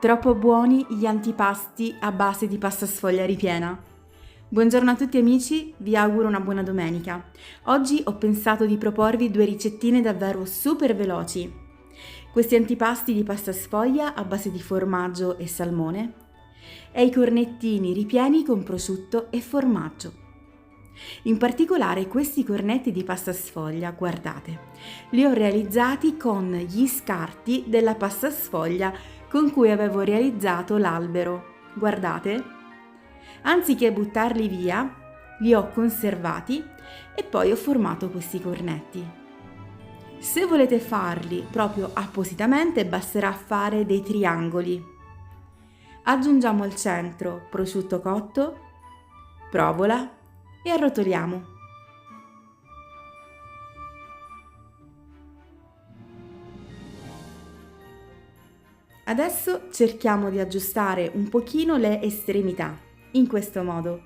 Troppo buoni gli antipasti a base di pasta sfoglia ripiena. Buongiorno a tutti amici, vi auguro una buona domenica. Oggi ho pensato di proporvi due ricettine davvero super veloci. Questi antipasti di pasta sfoglia a base di formaggio e salmone e i cornettini ripieni con prosciutto e formaggio. In particolare questi cornetti di pasta sfoglia, guardate, li ho realizzati con gli scarti della pasta sfoglia con cui avevo realizzato l'albero. Guardate, anziché buttarli via, li ho conservati e poi ho formato questi cornetti. Se volete farli proprio appositamente, basterà fare dei triangoli. Aggiungiamo al centro prosciutto cotto, provola e arrotoliamo. Adesso cerchiamo di aggiustare un pochino le estremità, in questo modo.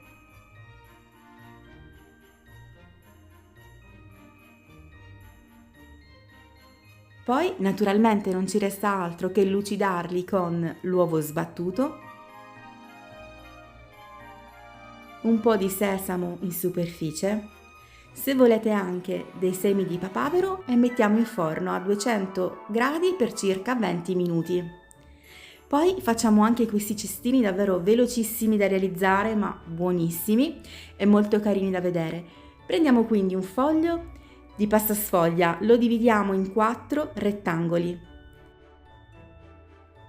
Poi naturalmente non ci resta altro che lucidarli con l'uovo sbattuto, un po' di sesamo in superficie, se volete anche dei semi di papavero, e mettiamo in forno a 200 gradi per circa 20 minuti. Poi facciamo anche questi cestini davvero velocissimi da realizzare, ma buonissimi e molto carini da vedere. Prendiamo quindi un foglio di pasta sfoglia, lo dividiamo in 4 rettangoli.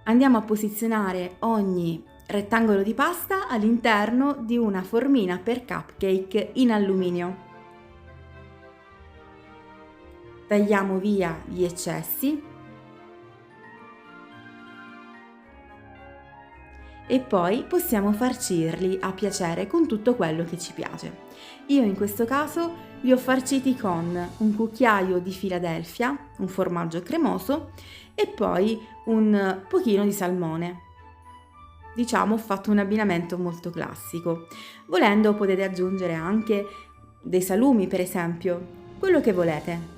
Andiamo a posizionare ogni rettangolo di pasta all'interno di una formina per cupcake in alluminio. Tagliamo via gli eccessi e poi possiamo farcirli a piacere con tutto quello che ci piace. Io in questo caso li ho farciti con un cucchiaio di Philadelphia, un formaggio cremoso e poi un pochino di salmone. Diciamo ho fatto un abbinamento molto classico. Volendo potete aggiungere anche dei salumi, per esempio, quello che volete.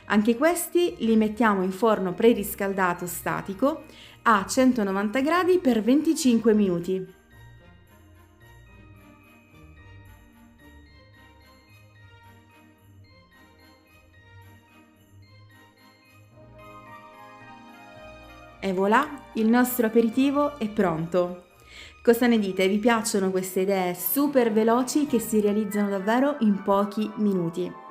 Anche questi li mettiamo in forno preriscaldato statico a 190 gradi per 25 minuti. E voilà, il nostro aperitivo è pronto. Cosa ne dite? Vi piacciono queste idee super veloci che si realizzano davvero in pochi minuti?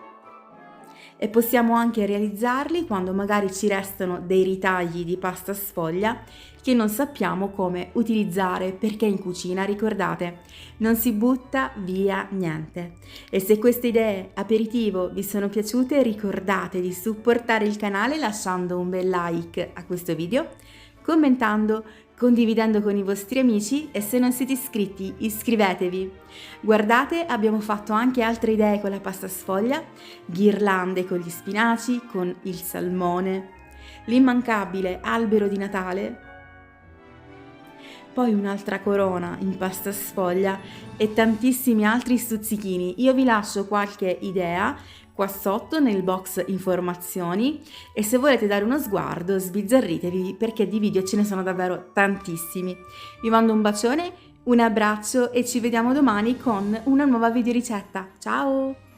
E possiamo anche realizzarli quando magari ci restano dei ritagli di pasta sfoglia che non sappiamo come utilizzare, perché in cucina, ricordate, non si butta via niente. E se queste idee aperitivo vi sono piaciute, ricordate di supportare il canale lasciando un bel like a questo video, commentando, condividendo con i vostri amici e se non siete iscritti iscrivetevi. Guardate, abbiamo fatto anche altre idee con la pasta sfoglia, ghirlande con gli spinaci, con il salmone, l'immancabile albero di Natale, poi un'altra corona in pasta sfoglia e tantissimi altri stuzzichini. Io vi lascio qualche idea qua sotto nel box informazioni e se volete dare uno sguardo sbizzarritevi perché di video ce ne sono davvero tantissimi. Vi mando un bacione, un abbraccio e ci vediamo domani con una nuova video ricetta. Ciao!